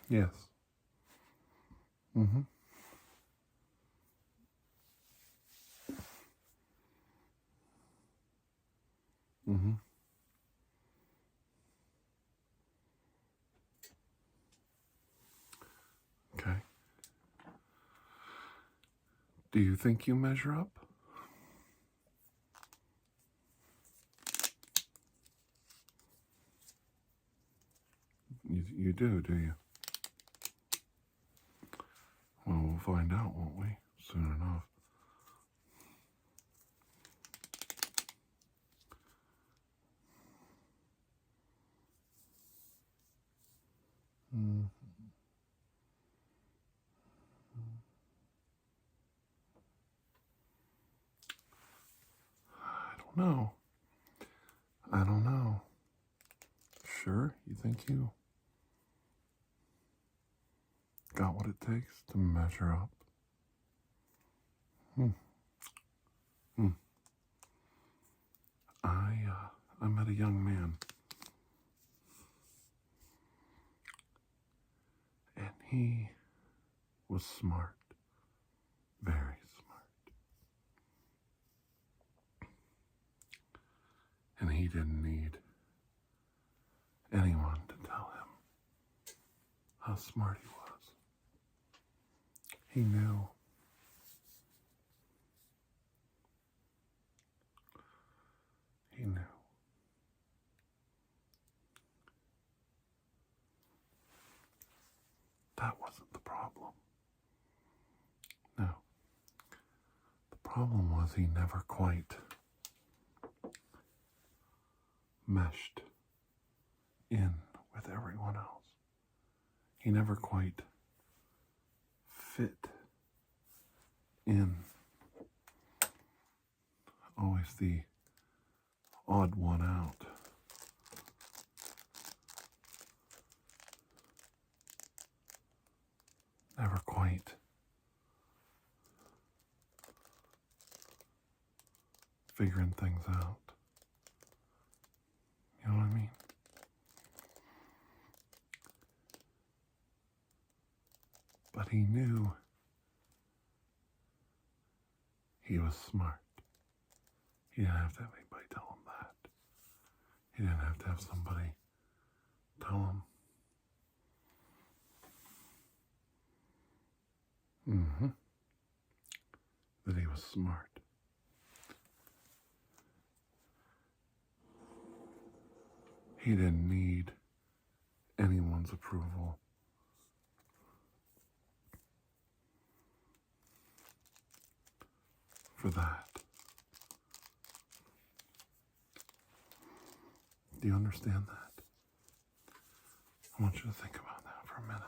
Yes. Mm-hmm. Mm-hmm. Okay. Do you think you measure up? You do you? Well, we'll find out, won't we? Soon enough. Mm. I don't know. I don't know. Sure, you think you got what it takes to measure up? Hmm. Hmm. I met a young man, and he was smart, very smart, and he didn't need anyone to tell him how smart he was. He knew. He knew. That wasn't the problem. No. The problem was he never quite meshed in with everyone else. He never quite fit in. Always the odd one out. Never quite figuring things out. You know what I mean? But he knew he was smart. He didn't have to have anybody tell him that. He didn't have to have somebody tell him. That he was smart. He didn't need anyone's approval. For that. Do you understand that? I want you to think about that for a minute.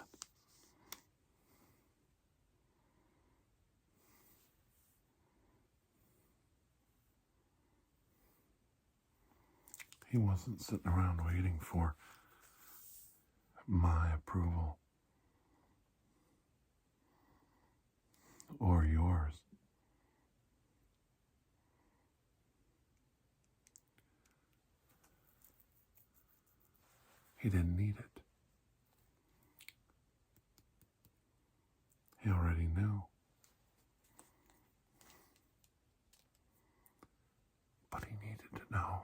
He wasn't sitting around waiting for my approval or yours. He didn't need it. He already knew. But he needed to know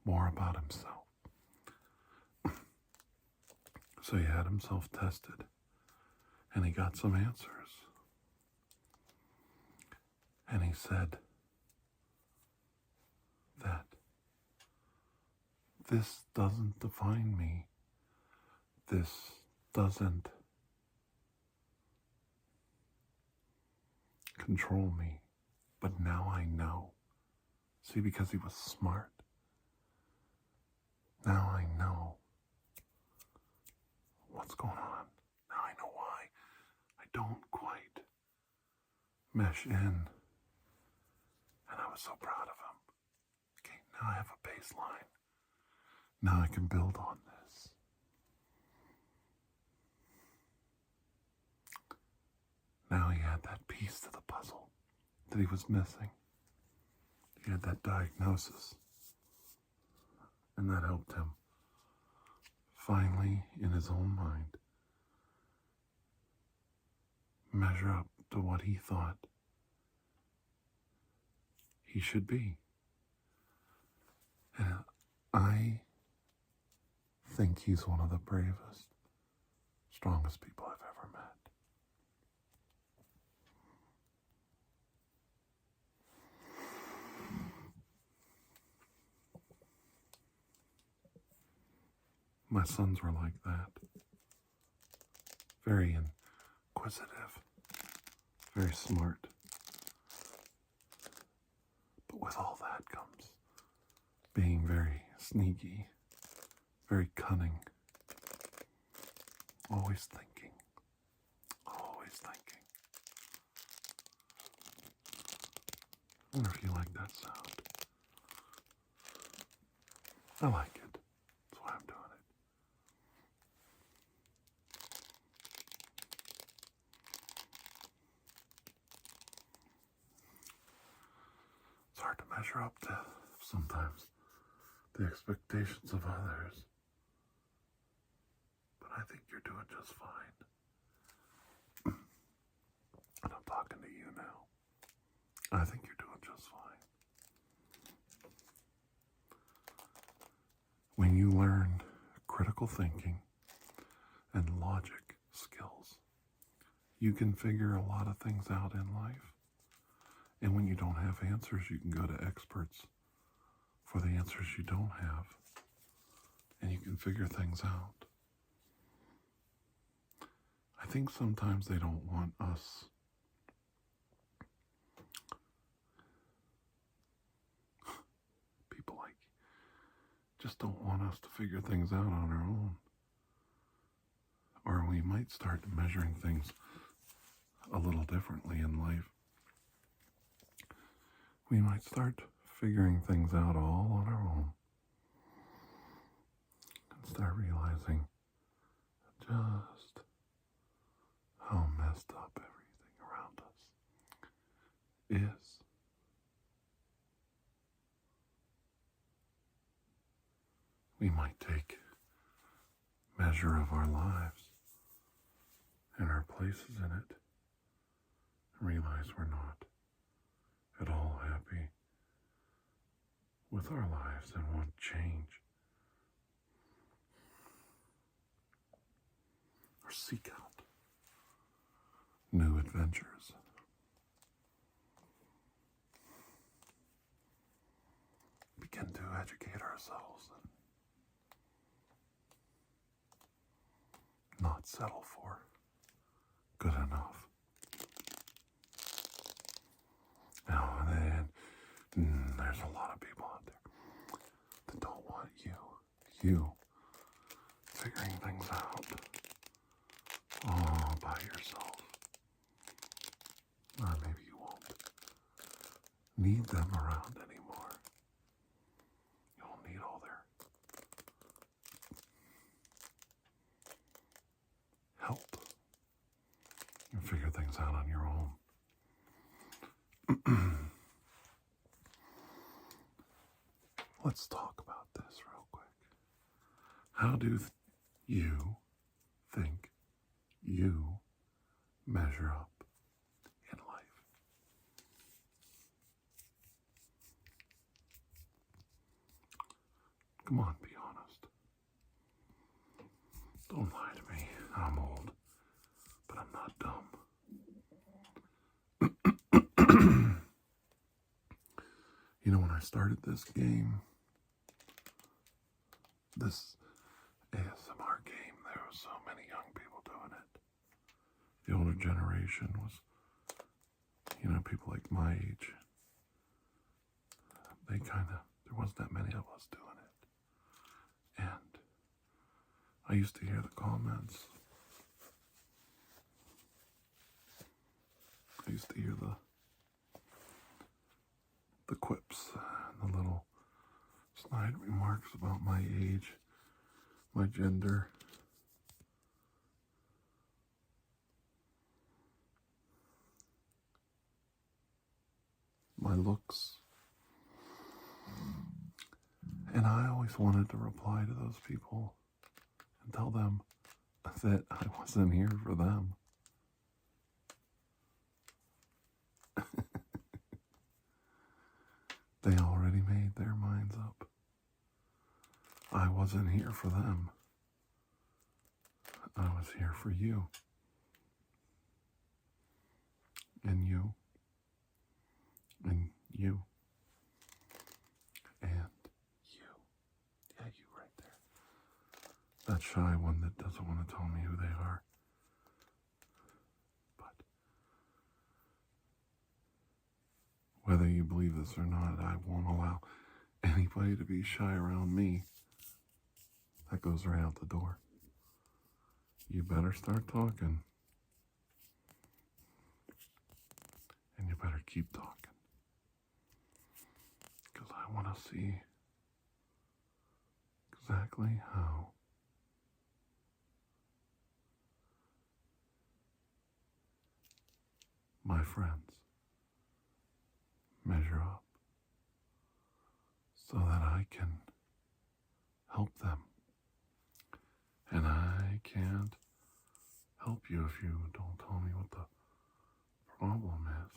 more about himself. So he had himself tested, and he got some answers. And he said that this doesn't define me. This doesn't control me. But now I know. See, because he was smart. Now I know what's going on. Now I know why I don't quite mesh in. And I was so proud of him. Okay, now I have a baseline. Now I can build on this. Now he had that piece to the puzzle that he was missing. He had that diagnosis. And that helped him finally, in his own mind, measure up to what he thought he should be. And I think he's one of the bravest, strongest people I've ever met. My sons were like that. Very inquisitive, very smart. But with all that comes being very sneaky, very cunning, always thinking, always thinking. I wonder if you like that sound. I like it. That's why I'm doing it. It's hard to measure up to sometimes the expectations of others. But I think you're doing just fine. And I'm talking to you now. I think you're doing just fine. When you learn critical thinking and logic skills, you can figure a lot of things out in life. And when you don't have answers, you can go to experts for the answers you don't have. And you can figure things out. I think sometimes they don't want us people like just don't want us to figure things out on our own. Or we might start measuring things a little differently in life. We might start figuring things out all on our own and start realizing just how messed up everything around us is. We might take measure of our lives and our places in it and realize we're not at all happy with our lives and want change. Or seek out new adventures. Begin to educate ourselves and not settle for good enough. Now, and then there's a lot of people out there that don't want you figuring things out all by yourself. Or maybe you won't need them around anymore. You won't need all their help. You can figure things out on your own. Let's talk about this real quick. How do you think you measure up in life? Come on, be honest. Don't lie to me. I'm old, but I'm not dumb. You know, when I started this game, this ASMR game, there were so many young people doing it. The older generation was, people like my age. There wasn't that many of us doing it. And I used to hear the comments. I used to hear the quips, the little snide remarks about my age, my gender. My looks. And I always wanted to reply to those people and tell them that I wasn't here for them. wasn't here for them. I was here for you. And you. And you. And you. Yeah, you right there. That shy one that doesn't want to tell me who they are. But whether you believe this or not, I won't allow anybody to be shy around me. That goes right out the door. You better start talking. And you better keep talking. Because I want to see exactly how my friends measure up so that I can help them. And I can't help you if you don't tell me what the problem is.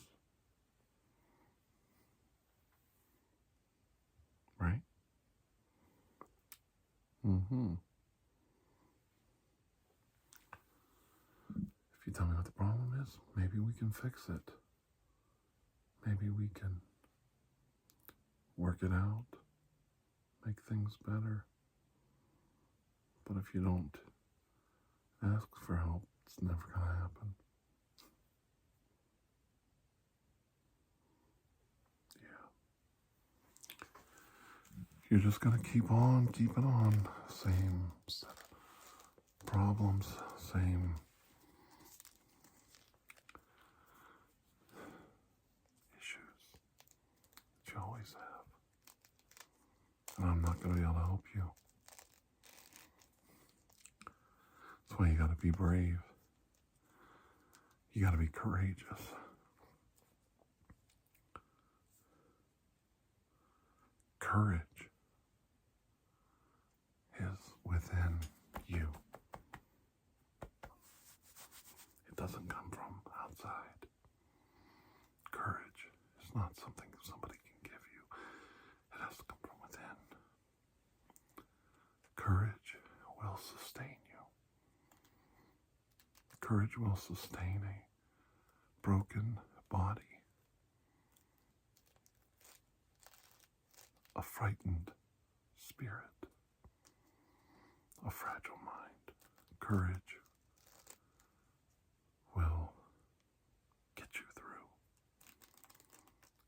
Right? If you tell me what the problem is, maybe we can fix it. Maybe we can work it out, make things better. But if you don't ask for help, it's never going to happen. Yeah. You're just going to keep on keeping on. Same set of problems, same issues that you always have. And I'm not going to be able to help you. That's why you got to be brave. You got to be courageous. Courage is within you. It doesn't come from outside. Courage is not something somebody can give you. It has to come from within. Courage will sustain you. Courage will sustain a broken body, a frightened spirit, a fragile mind. Courage will get you through.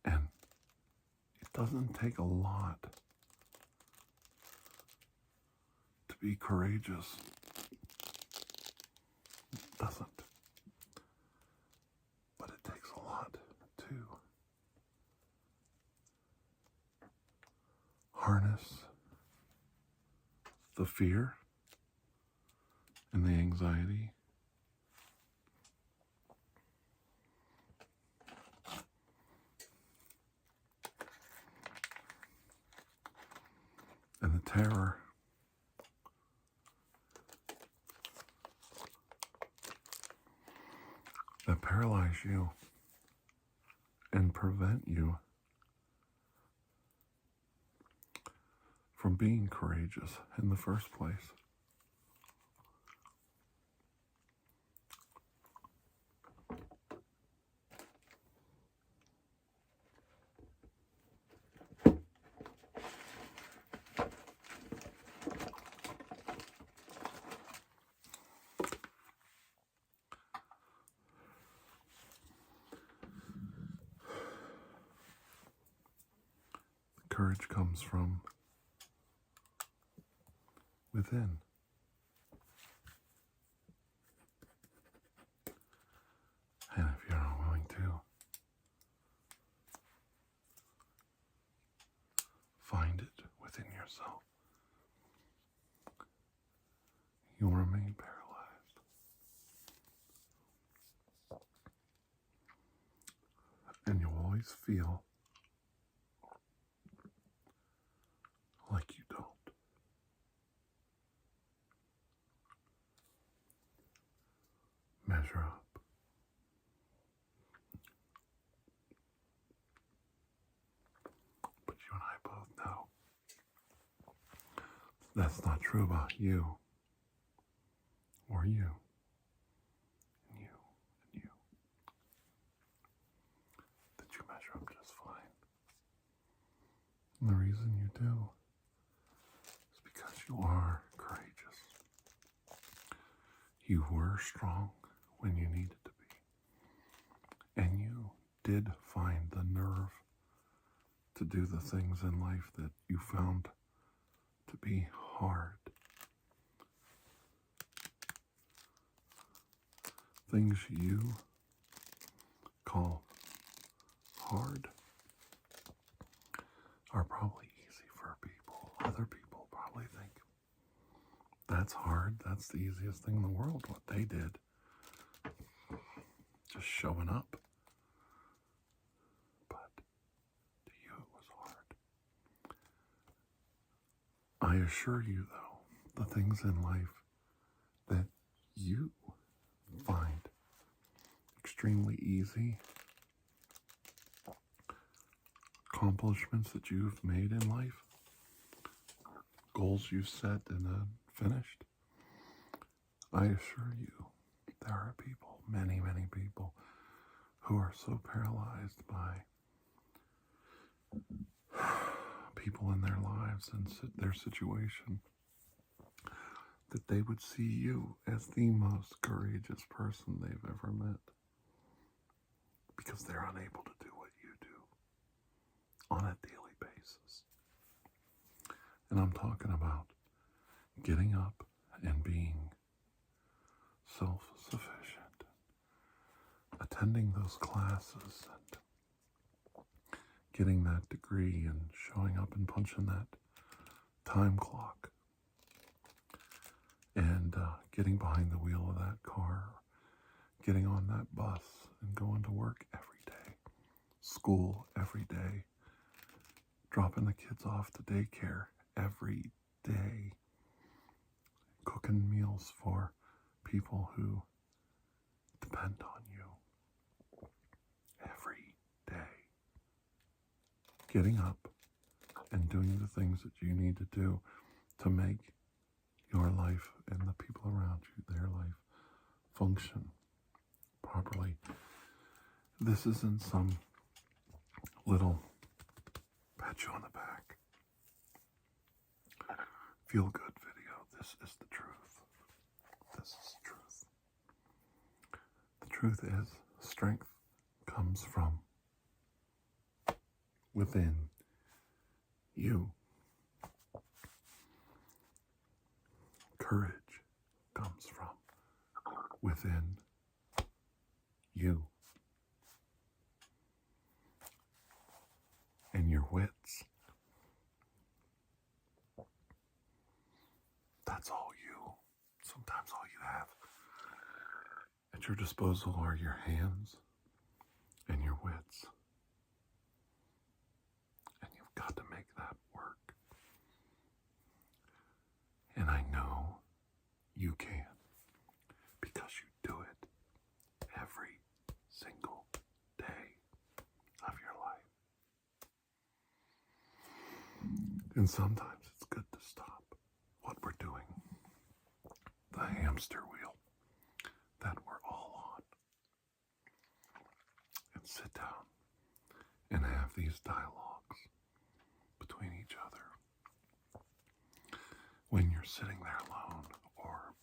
And it doesn't take a lot to be courageous. It doesn't. But it takes a lot to harness the fear and the anxiety and the terror that paralyze you and prevent you from being courageous in the first place. Courage comes from within. And if you're not willing to find it within yourself, you'll remain paralyzed. And you'll always feel like you don't. Measure up. But you and I both know that's not true about you, or you, and you, and you, that you measure up just fine. And the reason you do is because you are courageous. You were strong when you needed to be. And you did find the nerve to do the things in life that you found to be hard. Things you call hard are probably easy for people. Other people probably think that's hard. That's the easiest thing in the world, what they did. Just showing up. But to you it was hard. I assure you, though, the things in life that you find extremely easy, accomplishments that you've made in life, goals you've set and finished, I assure you there are people, many, many people, who are so paralyzed by people in their lives and their situation that they would see you as the most courageous person they've ever met, because they're unable to do what you do on a daily basis. And I'm talking about getting up and being self-sufficient, attending those classes and getting that degree and showing up and punching that time clock and getting behind the wheel of that car, getting on that bus and going to work every day, school every day, dropping the kids off to daycare every day, cooking meals for people who depend on you every day, getting up and doing the things that you need to do to make your life and the people around you, their life, function properly. This isn't some little pat you on the back, feel good video. This is the truth. This is the truth. The truth is, strength comes from within you. Courage comes from within you. And your wits, that's all you. Sometimes all you have at your disposal are your hands and your wits. And you've got to make that work. And I know you can, because you do it every single day of your life. And sometimes it's good to stop what we're doing, the hamster wheel that we're all on, and sit down and have these dialogues between each other when you're sitting there alone, or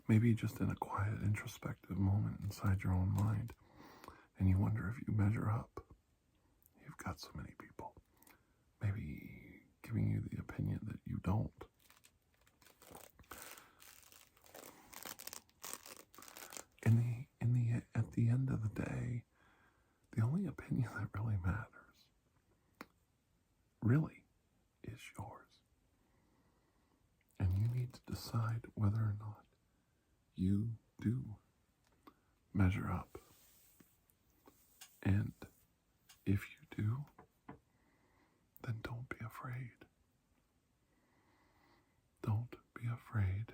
maybe just in a quiet, introspective moment inside your own mind, and you wonder if you measure up. You've got so many people maybe giving you the opinion that you don't. At the end of the day, the only opinion that really matters really is yours. And you need to decide whether or not you do measure up. And if you do, then don't be afraid. Don't be afraid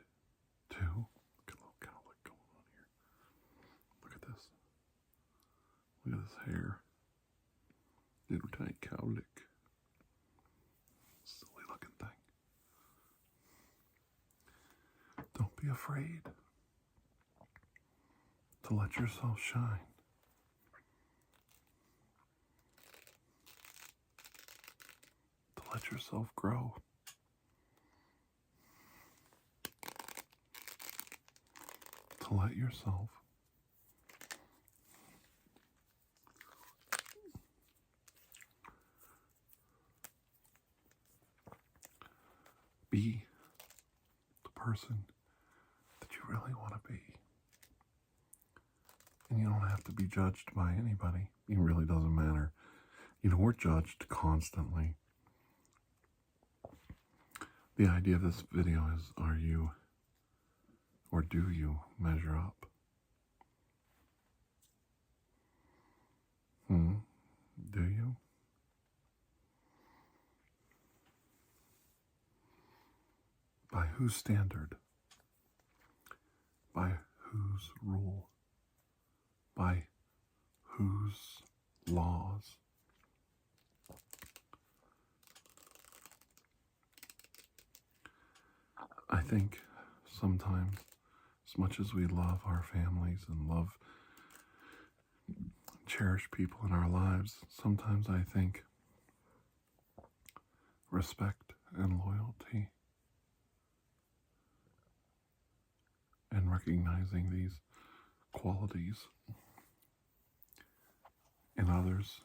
to, look at a little cowlick going on here. Look at this. Look at this hair. Little tiny cowlick. So be afraid to let yourself shine. To let yourself grow. To let yourself be the person that you really want to be. And you don't have to be judged by anybody. It really doesn't matter. You know, we're judged constantly. The idea of this video is, are you or do you measure up? Do you? By whose standard? By whose rule? By whose laws? I think sometimes, as much as we love our families and love, cherish people in our lives, sometimes I think respect and loyalty and recognizing these qualities in others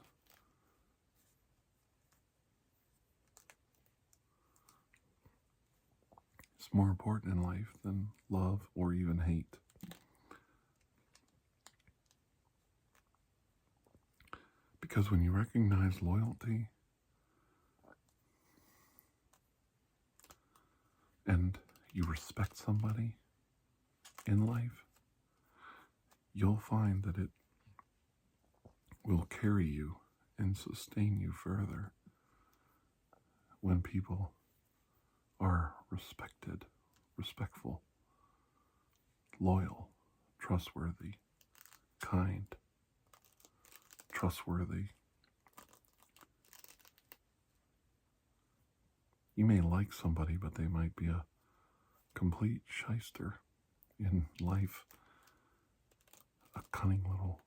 is more important in life than love or even hate. Because when you recognize loyalty and you respect somebody in life, you'll find that it will carry you and sustain you further when people are respected, respectful, loyal, trustworthy, kind, trustworthy. You may like somebody, but they might be a complete shyster in life, a cunning little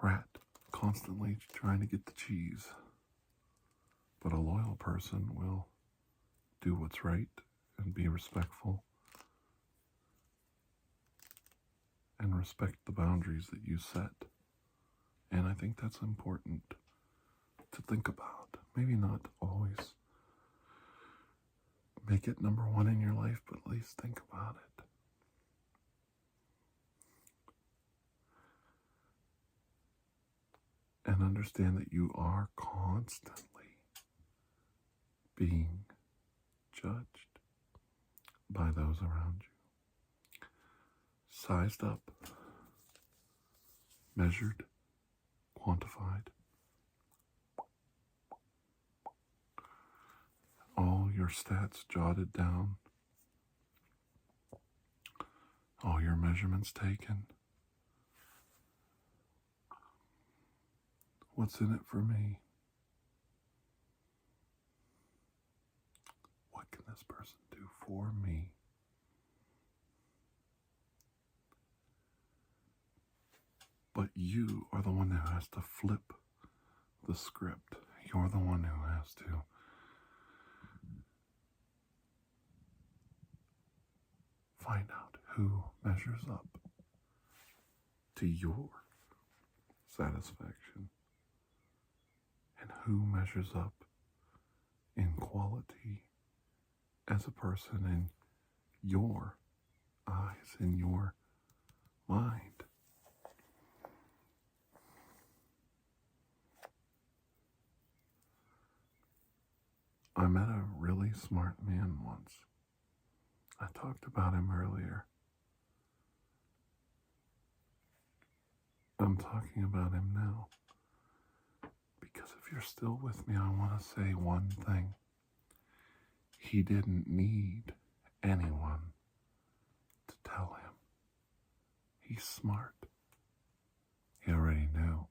rat constantly trying to get the cheese. But a loyal person will do what's right and be respectful and respect the boundaries that you set. And I think that's important to think about. Maybe not always make it number one in your life, but at least think about it. And understand that you are constantly being judged by those around you. Sized up, measured, quantified. All your stats jotted down. All your measurements taken. What's in it for me? What can this person do for me? But you are the one who has to flip the script. You're the one who has to find out who measures up to your satisfaction and who measures up in quality as a person in your eyes, in your mind. I met a really smart man once. I talked about him earlier. I'm talking about him now. Because if you're still with me, I want to say one thing. He didn't need anyone to tell him. He's smart. He already knew.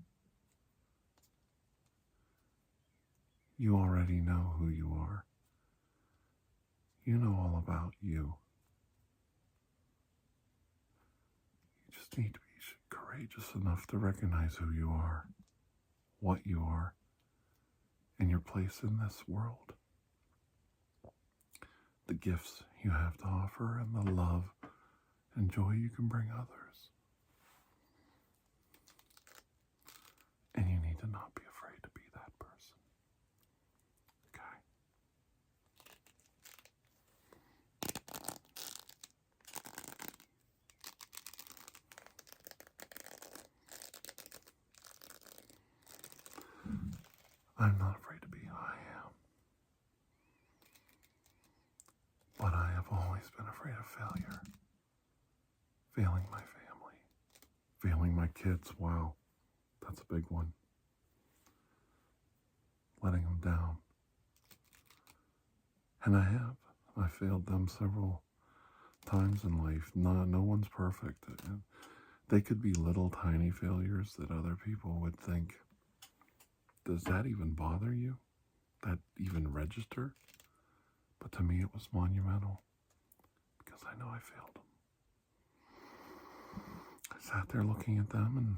You already know who you are. You know all about you. just need to be courageous enough to recognize who you are, what you are, and your place in this world. The gifts you have to offer and the love and joy you can bring others. And you need to not be afraid to be that person. Okay? I'm not afraid to be who I am. But I have always been afraid of failure. Failing my family. Failing my kids. Wow. That's a big one. Letting them down. And I have. I failed them several times in life. No one's perfect. They could be little tiny failures that other people would think, does that even bother you? That even register? But to me it was monumental because I know I failed them. I sat there looking at them and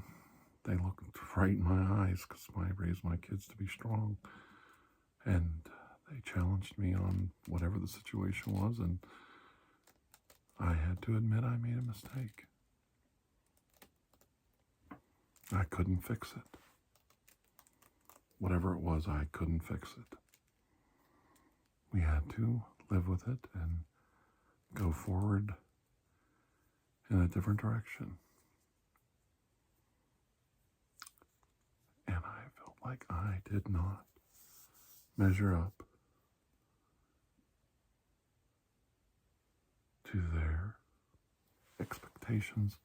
they looked right in my eyes because I raised my kids to be strong. And they challenged me on whatever the situation was, and I had to admit I made a mistake. I couldn't fix it. Whatever it was, I couldn't fix it. We had to live with it and go forward in a different direction. And I felt like I did not measure up to their expectations.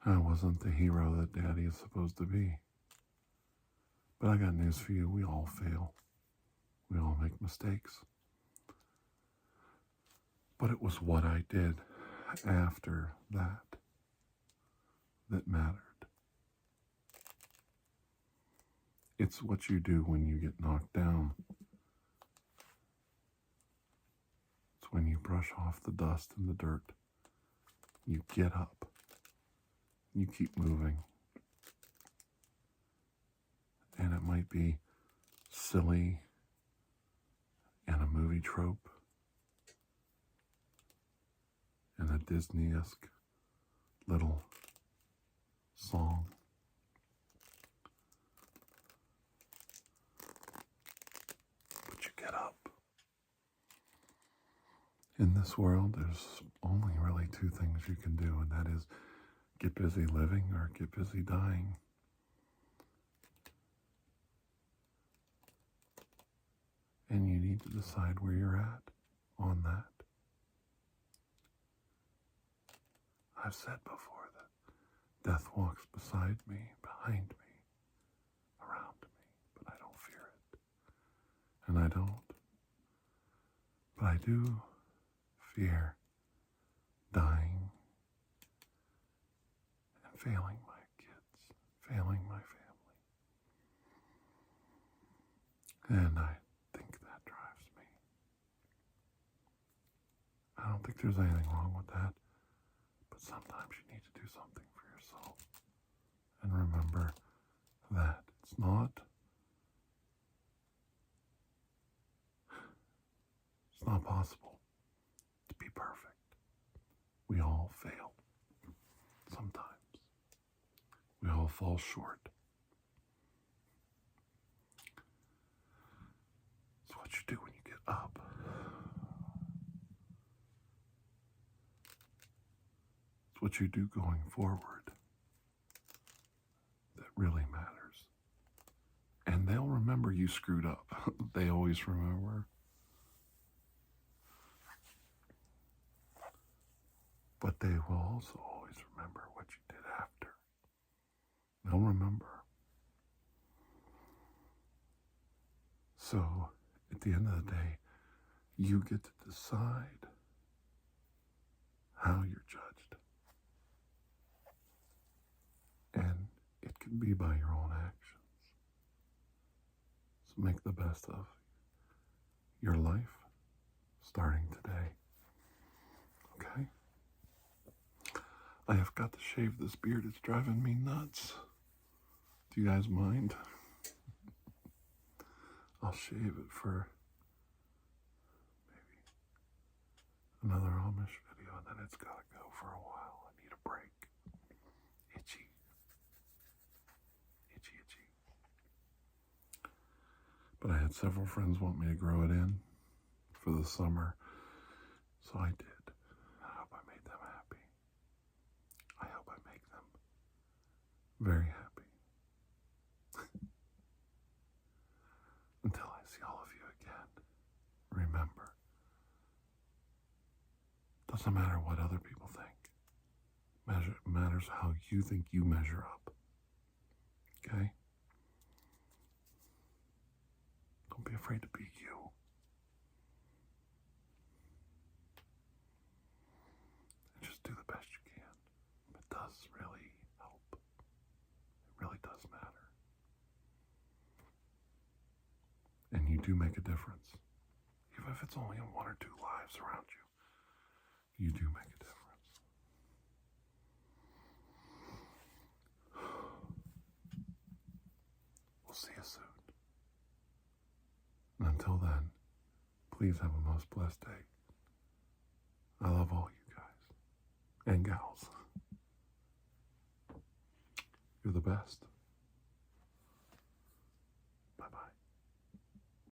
I wasn't the hero that Daddy is supposed to be. But I got news for you. We all fail. We all make mistakes. But it was what I did after that mattered. It's what you do when you get knocked down. It's when you brush off the dust and the dirt. You get up. You keep moving. And it might be silly and a movie trope and a Disney-esque little song. But you get up. In this world, there's only really two things you can do, and that is get busy living or get busy dying. And you need to decide where you're at on that. I've said before that death walks beside me, behind me, around me, but I don't fear it. And I don't. But I do fear dying and failing my kids, failing my family. And I think that drives me. I don't think there's anything wrong with that. But sometimes you need to do something for yourself. And remember that it's not possible to be perfect. We all fail. Sometimes. We all fall short. It's what you do when you get up. It's what you do going forward that really matters. And they'll remember you screwed up. They always remember. But they will also always remember what you did after. They'll remember. So, at the end of the day, you get to decide how you're judged. And it can be by your own actions. So make the best of your life starting today. Okay? I I have got to shave this beard. It's driving me nuts. Do you guys mind? I'll shave it for maybe another Amish video, and then it's gotta go for a while. I need a break. Itchy. Itchy, itchy. But I had several friends want me to grow it in for the summer, so I did. I hope I made them happy. I hope I make them very happy. Until I see all of you again, remember, doesn't matter what other people think. Matters how you think you measure up. Okay? Don't be afraid to be you. And just do the best you can. It does really help. It really does matter. And you do make a difference. Even if it's only in one or two lives around you, you do make a difference. We'll see you soon. And until then, please have a most blessed day. I love all you guys and gals. You're the best.